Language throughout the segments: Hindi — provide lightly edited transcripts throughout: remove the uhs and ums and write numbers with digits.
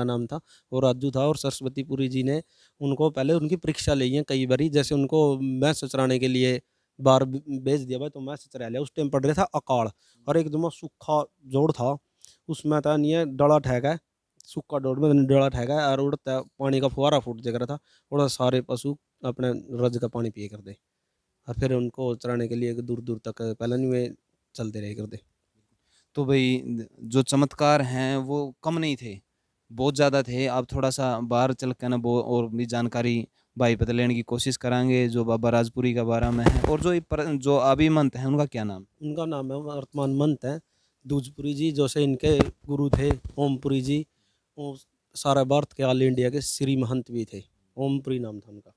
का नाम था, वो राजू था। और सरस्वतीपुरी जी ने उनको पहले उनकी परीक्षा ली है कई बारी, जैसे उनको मैथ चराने के लिए बार भेज दिया भाई, तो मैथ चरा लिया। उस टाइम पढ़ रहा था अकाल, और एकदम सूखा जोड़ था, उसमें था नहीं है डला ठहका, सूखा डोर में डला ठहका है, और उड़ता पानी का फुहारा फूट जगह था, उड़ा सारे पशु अपने रज का पानी पिए करते। और फिर उनको चराने के लिए दूर दूर तक पहले नहीं वे चलते रहे करते। तो भाई जो चमत्कार हैं वो कम नहीं थे, बहुत ज़्यादा थे। आप थोड़ा सा बाहर चल के ना वो और भी जानकारी भाई पता लेने की कोशिश करांगे जो बाबा राजपुरी का बारे में है। और जो अभी मंत है उनका क्या नाम? उनका नाम है वर्तमान महंत है दूजपुरी जी, जो से इनके गुरु थे ओमपुरी जी। वो सारा भारत के ऑल इंडिया के श्री महंत भी थे, ओमपुरी नाम था उनका।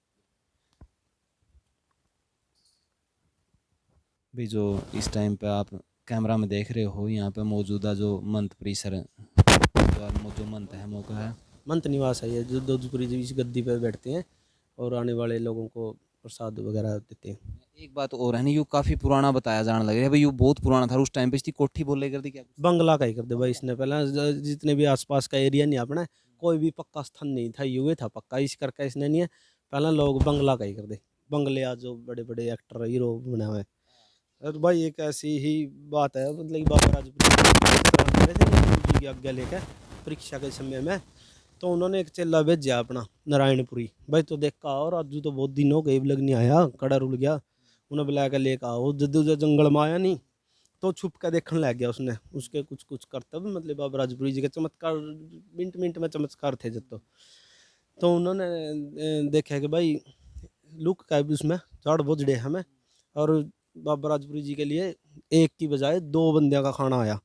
भी जो इस टाइम पे आप कैमरा में देख रहे हो, यहाँ पे मौजूदा जो मंत परिसर जो मंत है मौका है, मंत निवास है ये, जो दूजपुरी जी इस गद्दी पर बैठते हैं और आने वाले लोगों को प्रसाद वगैरह देते हैं। एक बात और है ना, यू काफी पुराना बताया जाने लगे है भाई, यू बहुत पुराना था। उस टाइम पे इसकी कोठी बोले करती क्या कुछ? बंगला का ही कर दे भाई इसने पहले, जितने भी आसपास का एरिया नहीं अपना, कोई भी पक्का स्थान नहीं था, युवे था पक्का, इस करके इसने नहीं है पहले लोग बंगला का ही कर दे। बंगले आज जो बड़े बड़े एक्टर हीरो बने हुए हैं। और भाई एक ऐसी ही बात है, मतलब कि बाबा राजपूत थे गुरु जी की आज्ञा लेकर परीक्षा के समय में, तो उन्होंने एक चेला भेजा अपना नारायणपुरी भाई, तो देखा और राजू तो बहुत दिन हो गए लग नहीं आया, कड़ा रुल गया। उन्हें बुला कर लेकर आओ, जद्दू जो जंगल में आया नहीं, तो छुप कर देखने लग गया उसने, उसके कुछ कुछ करतब मतलब बाबा राजपुरी जी के चमत्कार, मिनट मिनट में चमत्कार थे जब। तो उन्होंने देखा कि भाई लुक का भी उसमें झाड़ बोझड़े हमें, और बाबा राजपुरी जी के लिए एक की बजाय दो बंदियों का खाना आया।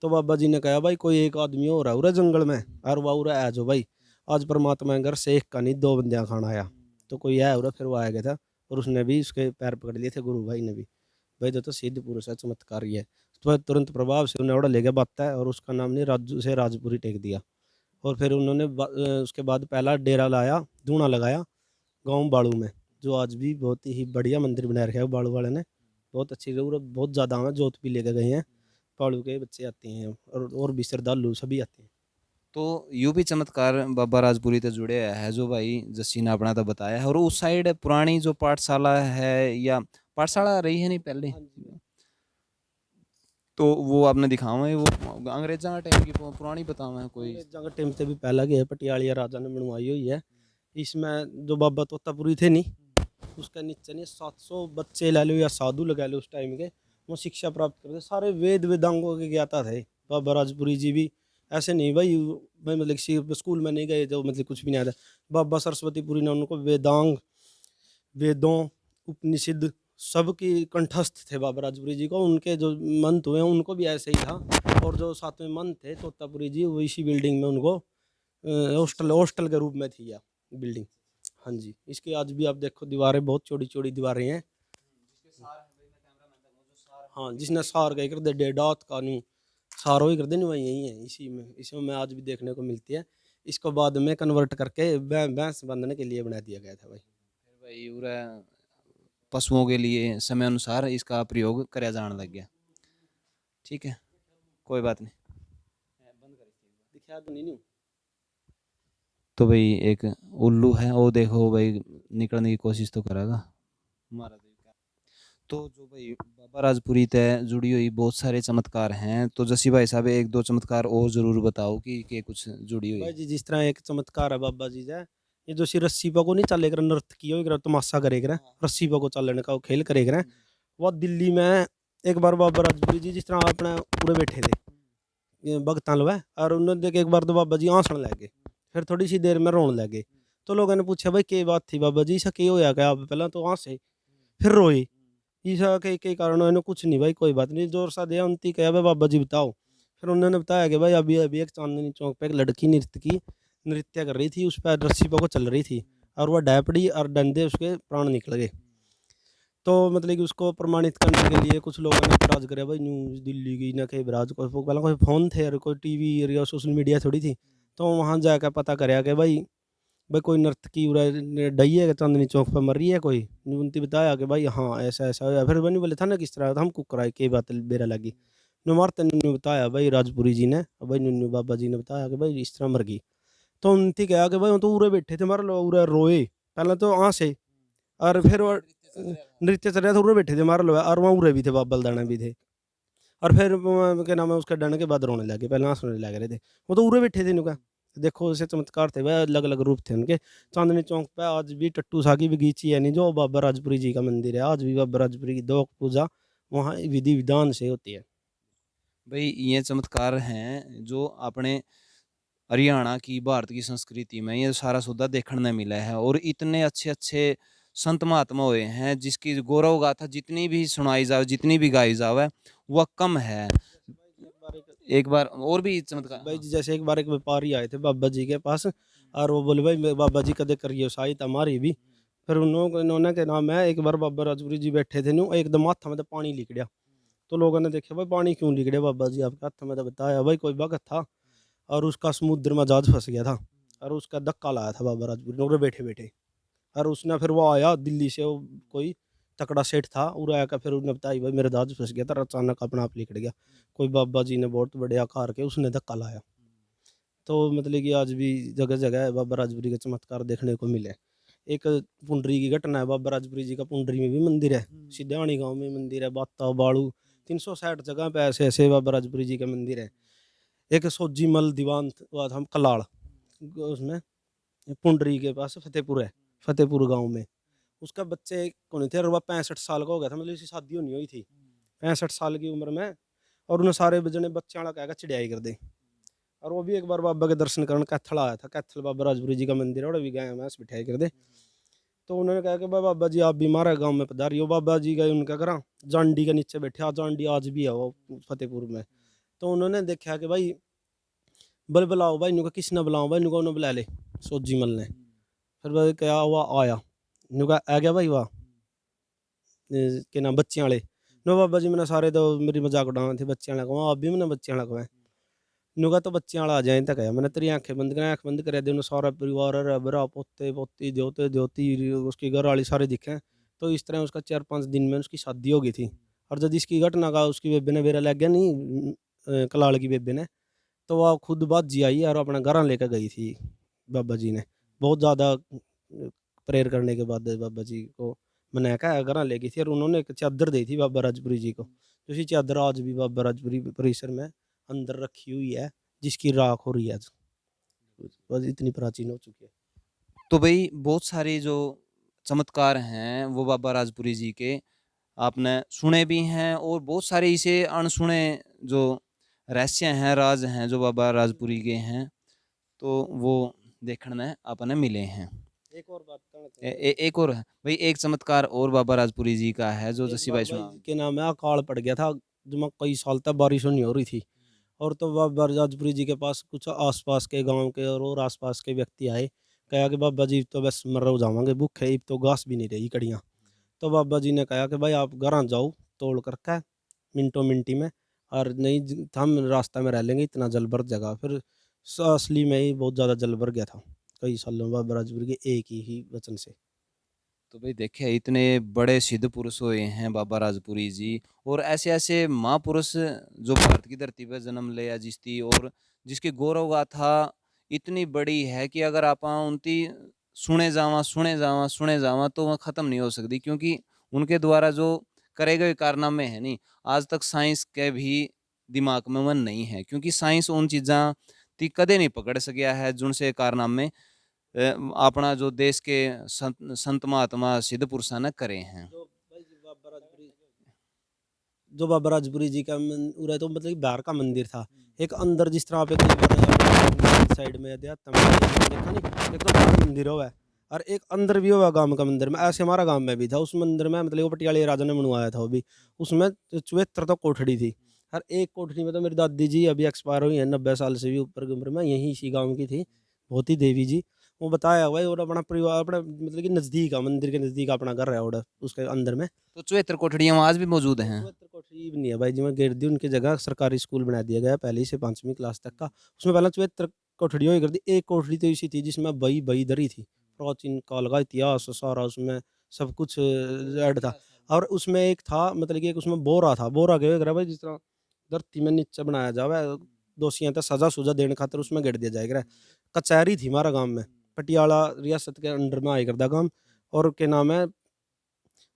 तो बाबा जी ने कहा भाई कोई एक आदमी हो रहा है जंगल में, और वह उरा है जो भाई आज परमात्मा के घर से एक का नहीं दो बंदियां खाना आया, तो कोई है उरा, फिर वो आया गया था, और उसने भी उसके पैर पकड़ लिए थे गुरु भाई ने भी, भाई तो सिद्ध पुरुष है, चमत्कार ही है। तो तुरंत प्रभाव से उन्हें उड़ा ले गया बाता है, और उसका नाम नहीं राजू से राजपुरी टेक दिया। और फिर उन्होंने उसके बाद पहला डेरा लाया, धूना लगाया गाँव बाड़ू में, जो आज भी बहुत ही बढ़िया मंदिर बना रखा है बाड़ू वाले ने, बहुत अच्छी जरूरत, बहुत ज़्यादा है, जोत भी लेके गए हैं, बाड़ू के बच्चे आते हैं और भी श्रद्धालु सभी आते हैं। तो यू भी चमत्कार बाबा राजपुरी से जुड़े है जो भाई जस्सी ने अपना तो बताया है। और उस साइड पुरानी जो पाठशाला है या पाठशाला रही है नहीं पहले, हाँ जी। तो वो आपने दिखावा है, वो अंग्रेजा टाइम की पुरानी बतावा है कोई? अंग्रेजों के टाइम से भी पहला गया है, पटियालिया राजा ने बनवाई हुई है। इसमें जो बाबा तोतापुरी थे नहीं, उसके नीचे नहीं 700 बच्चे ले लो या साधु लगा लो उस टाइम के, वो शिक्षा प्राप्त करते, सारे वेद वेदांगों के ज्ञाता थे बाबा राजपुरी जी भी। ऐसे नहीं भाई भाई मतलब स्कूल में नहीं गए जो मतलब कुछ भी नहीं आता। बाबा सरस्वतीपुरी ने उनको वेदांग, वेदों, उपनिषद सबकी कंठस्थ थे बाबा राजपुरी जी को। उनके जो मंत हुए उनको भी ऐसे ही था, और जो सातवें मंत थे तोतापुरी जी, वो इसी बिल्डिंग में उनको हॉस्टल हॉस्टल के रूप में थी या बिल्डिंग। हाँ जी, इसके आज भी आप देखो दीवारें बहुत चौड़ी चौड़ी दीवारें हैं। हाँ, जिसने सार गए कर दे डेडात कानू सारो ही कर देनी वही यही है, इसी में इसमें मैं आज भी देखने को मिलती है। इसको बाद में कन्वर्ट करके भैंस बांधने के लिए बना दिया गया था भाई। फिर भाई पूरा पशुओं के लिए समय अनुसार इसका प्रयोग करा जाने लग गया। ठीक है, कोई बात नहीं। दिखा तो नहीं। तो भाई एक उल्लू है वो, देखो भाई निकलने की कोशिश तो करेगा हमारा देव का। तो जो भाई बाबा राजपुरी तय जुड़ी हुई बहुत सारे चमत्कार हैं, तो जसी भाई साहब एक दो चमत्कार और जरूर बताओ कि कुछ जुड़ी हुई भाई है। जी जिस तरह एक चमत्कार है बाबा जी जा, ये जो सी रस्सी पा नहीं चले कर नृत्य किया तमाशा करेगा, रस्सी पा को चलने का वो खेल करेगा, वो दिल्ली में एक बार बाबा राजपुरी जी जिस तरह अपने उड़े बैठे थे भगतान लो है, और उन्होंने देख एक बार तो बाबा जी हंसने लगे, फिर थोड़ी सी देर में रोने लगे। तो लोगों ने पूछा भाई क्या बात थी बाबा जी, ऐसा क्या होया क्या, आप पहले तो हंसे फिर रोए, ईसा के कारण उन्होंने कुछ नहीं भाई कोई बात नहीं जोर सा दिया उनती कहा भाई बाबा जी बताओ। फिर उन्होंने बताया कि भाई अभी अभी एक चांदनी चौक पे एक लड़की नृत्य कर रही थी, उस पर रस्सी पर को चल रही थी, और वह डैपड़ी और डंडे उसके प्राण निकल गए। तो मतलब कि उसको प्रमाणित करने के लिए कुछ लोगों ने बराज करे भाई न्यूज़ दिल्ली की ना कहीं बराज को पहले कोई फ़ोन थे और कोई टीवी या सोशल मीडिया थोड़ी थी। तो वहाँ जाकर पता कराया कि भाई भाई कोई नर्तकी डई है कि चांदनी चौक पर मर रही है कोई, उनती बताया कि भाई हाँ ऐसा ऐसा होया। फिर बनी बोले था ना किस तरह, तो हम कुकराए के बात बेरा लगी नु मारते नु बताया भाई राजपुरी जी ने, भाई नु बाबा जी ने बताया कि भाई इस तरह मर गई। तो उनती कहा कि भाई हम तो उरे बैठे थे हमारे लोग उरे रोए पहले तो वहाँ से और फिर वो नृत्य चल रहा था उरे बैठे थे हमारे लोग और वहाँ उरे भी थे बाबा बलदाना भी थे और फिर क्या नाम है उसका डरने के बाद रोने लगे पहले हंसने लग रहे थे वो तो उरे बैठे थे इनका देखो ऐसे चमत्कार थे वह अलग अलग रूप थे उनके चांदनी चौक पे आज भी टट्टू साकी बगीची है नहीं जो बाबा राजपुरी जी का मंदिर है आज भी बाबा राजपुरी की दो पूजा वहाँ विधि विधान से होती है। भाई ये चमत्कार हैं जो अपने हरियाणा की भारत की संस्कृति में ये सारा सौदा देखने मिला है और इतने अच्छे अच्छे संत महात्मा हुए हैं जिसकी गौरव गाथा जितनी भी सुनाई जाए जितनी भी गाई जाए वह कम है। एक बार और भी चमत्कार भाई जी जैसे एक बार एक व्यापारी आए थे बाबा जी के पास और वो बोले भाई बाबा जी कदे करिए सहायता हमारी भी फिर उन्होंने के नाम है एक बार बाबा राजपुरी जी बैठे थे नु एकदम हाथ में तो पानी लिख गया तो लोगों ने देखा भाई पानी क्यों लिख गया बाबा जी आपके हाथ में तो बताया भाई कोई भगत था और उसका समुद्र में जहाज फंस गया था और उसका धक्का लाया था बाबा राजपुरी ने बैठे बैठे और उसने फिर वो आया दिल्ली से वो कोई तकड़ा सेठ था और आया का फिर उसने बताई भाई मेरा जहाज फंस गया था अचानक अपना आप लिख गया कोई बाबा जी ने बहुत बड़े आकार के उसने धक्का लाया। तो मतलब कि आज भी जगह जगह बाबा राजपुरी का चमत्कार देखने को मिले। एक पुंडरी की घटना है बाबा राजपुरी जी का पुंडरी में भी मंदिर है सिद्धाणी गांव में मंदिर है बाता बाड़ू 360 जगह पे ऐसे ऐसे बाबा राजपुरी जी का मंदिर है। एक सोजी मल दीवान हुआ था कलाड़ उसमें पुंडरी के पास फतेहपुर है फतेहपुर गांव में उसका बच्चे कौन थे और वह 65 साल का हो गया था मतलब इसकी शादी होनी हुई थी 65 साल की उम्र में और उन्हें सारे बजने बच्चे वाला कहेगा चिड़ियाई कर दे और वो भी एक बार बाबा के दर्शन करने कैथल आया था कैथल बाबा राजपुरी जी का मंदिर है और भी गए मैं बिठाई कर दे तो उन्होंने कहा कि भाई बाबा जी आप भी हमारे गाँव में पधारियो बाबा जी गए उनका करा जांडी के नीचे बैठे जांडी आज भी है वो फतेहपुर में। तो उन्होंने देखा कि भाई बल बुलाओ भाई इनका किसने बुलाओ भाई इनको उन्होंने बुला ले सोजी मल ने फिर भाई क्या हुआ आया इनका आ गया भाई वाह के नाम बच्चे वाले नो बाबा जी मैंने सारे तो मेरी मजाक उड़ाए थे बच्चे वाला को आप भी मैंने बच्चे वाला को नुका तो बच्चे वाला आ जाए तक है मैंने तेरी आंखें बंद करें आंख बंद करे दे सारा परिवार रबरा पोते पोती द्योते द्योती उसकी घर वाली सारे दिखे तो इस तरह उसका 4-5 दिन में उसकी शादी हो गई थी। और जब इसकी घटना का उसकी बेबे ने बेरा लग गया नहीं कलाड़ की बेबे ने तो वह खुद बात जी आई और अपना घर लेकर गई थी बाबा जी ने बहुत ज़्यादा प्रेयर करने के बाद बाबा जी को मना का घर ले गई थी और उन्होंने एक चादर दी थी बाबा राजपुरी जी को उसी चादर आज भी बाबा राजपुरी परिसर में अंदर रखी हुई है जिसकी राख हो रही है आज बस इतनी प्राचीन हो चुकी है। तो भाई बहुत सारे जो चमत्कार हैं वो बाबा राजपुरी जी के आपने सुने भी हैं और बहुत सारे इसे अनसुने जो रहस्य हैं राज हैं जो बाबा राजपुरी के हैं तो वो देखने आपने मिले हैं। एक और बात एक और है भाई एक चमत्कार और बाबा राजपुरी जी का है जो एक जस्सी बार भाई भाई सुना। के नाम है अकाल पड़ गया था जो मैं कई साल तक बारिश नहीं हो रही थी और तो बाबा राजपुरी जी के पास कुछ आसपास के गांव के और आसपास के व्यक्ति आए कहा कि बाबा जी तो बस मर रहो जावांगे भूखे तो घास भी नहीं रही कड़ियाँ। तो बाबा जी ने कहा कि भाई आप घर जाओ तोड़ करके मिनटों मिनटी में और नहीं हम रास्ता में रह लेंगे इतना जल भर जगह फिर असली में ही बहुत ज़्यादा जल भर गया था कई सालों में बाबा राजपुरी के एक ही वचन से। तो भाई देखे इतने बड़े सिद्ध पुरुष हुए हैं बाबा राजपुरी जी और ऐसे ऐसे महापुरुष जो भारत की धरती पर जन्म लिया जिसकी और जिसकी गौरव गाथा इतनी बड़ी है कि अगर आप उनकी सुने जावा तो वह खत्म नहीं हो सकती क्योंकि उनके द्वारा जो करे गए कारनामे हैं नहीं आज तक साइंस के भी दिमाग में मन नहीं है क्योंकि साइंस उन चीज़ा ती कदे नहीं पकड़ सकिया है जिनसे कारनामे अपना जो देश के संत महात्मा सिद्ध पुरुषों ने करे हैं। जो बाबा राजपुरी जी का उरे तो मतलब बाहर का मंदिर था एक अंदर जिस तरह पे कई बार साइड में अध्यात्म देखा नहीं एक तो बाहर मंदिर हुआ है और एक अंदर भी हुआ गांव का मंदिर में ऐसे हमारा गांव में भी था उस मंदिर में मतलब वो पटियाले राजा ने बनवाया था वो भी उसमें 74 तो कोठड़ी थी और एक कोठड़ी में तो मेरी दादी जी अभी एक्सपायर हुई है 90 साल से भी ऊपर की उम्र में यहीं इसी गाँव की थी भोती देवी जी वो बताया हुआ है और अपना परिवार अपना मतलब कि नज़दीक है मंदिर के नज़दीक अपना घर है और उसके अंदर में तो 74 कोठड़ियां आज भी मौजूद हैं। 74 कोठरी भी नहीं है भाई जिसमें गेट दी उनकी जगह सरकारी स्कूल बना दिया गया पहली से 5वीं क्लास तक का उसमें पहले 74 कोठड़ी हुई कर दी एक कोठरी तो ऐसी थी जिसमें बई बई दरी थी प्राचीन काल का इतिहास सारा उसमें सब कुछ ऐड था और उसमें एक था मतलब कि एक उसमें बोरा था बोरा के करा भाई जिस तरह धरती में नीचे बनाया जावे दोषियों तक सजा सुजा देने खातिर उसमें गेट दिया जाएगा कचहरी थी हमारा गांव में, पटियाला रियासत के अंडर में आया करता गांव। और क्या नाम है,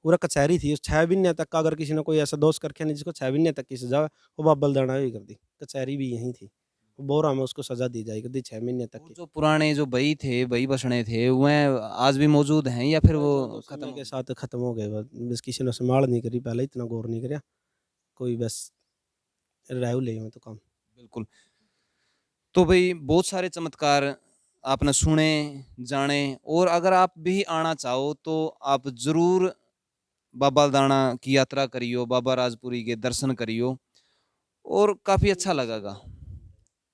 पूरा कचहरी थी। 6 महीने तक का अगर किसी ने कोई ऐसा दोष करके नहीं जिसको 6 महीने तक की सजा, वो बाप बलिदाना ही कर दी। कचहरी भी यहीं थी, बोरा में उसको सजा दी जाएगी दी 6 महीने तक वो की। जो पुराने जो बई थे, बई बसने थे, वह आज भी मौजूद हैं या फिर वो खत्म समय हो के गए? साथ खत्म हो गए बस, किसी ने संभाल नहीं करी, पहले इतना गौर नहीं करा कोई, बस रहू ले में तो काम। बिल्कुल। तो भाई बहुत सारे चमत्कार आपने सुने, जाने, और अगर आप भी आना चाहो तो आप ज़रूर बाबा दाना की यात्रा करियो, बाबा राजपुरी के दर्शन करियो, और काफ़ी अच्छा लगेगा।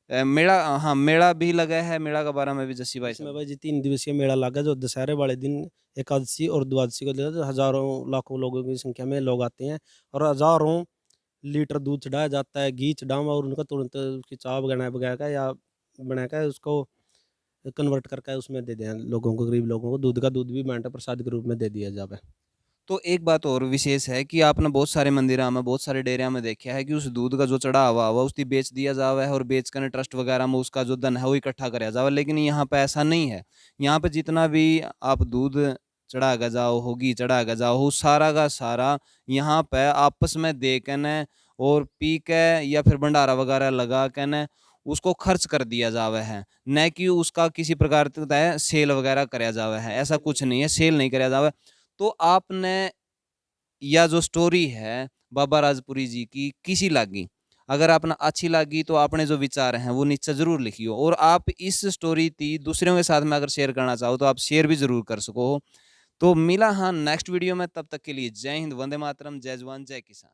मेला, हाँ मेला भी लगा है, मेला के बारे में भी जस्सी भाई इसमें साहब। भाई जी 3 दिवसीय मेला लगा, जो दशहरे वाले दिन एकादशी और द्वादशी को जो हजारों लाखों लोगों की संख्या में लोग आते हैं, और हजारों लीटर दूध चढ़ाया जाता है, घी चढ़ावा, और उनका तुरंत उसकी चाय बगा का या बना का उसको कन्वर्ट करके उसमें दे दें लोगों को, गरीब लोगों को दूध का दूध भी बांटा प्रसाद के रूप में दे दिया जाए। तो एक बात और विशेष है कि आपने बहुत सारे मंदिरों में, बहुत सारे डेरिया में देखा है कि उस दूध का जो चढ़ा हुआ उसकी बेच दिया जावा है, और बेच कर ट्रस्ट वगैरह में उसका जो धन है वो इकट्ठा कराया जावा। लेकिन यहाँ पे ऐसा नहीं है। यहाँ पे जितना भी आप दूध चढ़ा के जाओ हो, घी चढ़ा के जाओ हो, सारा का सारा यहाँ पे आपस में दे के न और पी के या फिर भंडारा वगैरह लगा के न उसको खर्च कर दिया जावा है, न कि उसका किसी प्रकार का सेल वगैरह कराया जावा है। ऐसा कुछ नहीं है, सेल नहीं कराया जावा। तो आपने या जो स्टोरी है बाबा राजपुरी जी की किसी लागी, अगर आपने अच्छी लगी तो आपने जो विचार हैं वो नीचे जरूर लिखियो, और आप इस स्टोरी थी दूसरों के साथ में अगर शेयर करना चाहो तो आप शेयर भी जरूर कर सको। तो मिला हाँ नेक्स्ट वीडियो में, तब तक के लिए जय हिंद, वंदे मातरम, जय जवान जय किसान।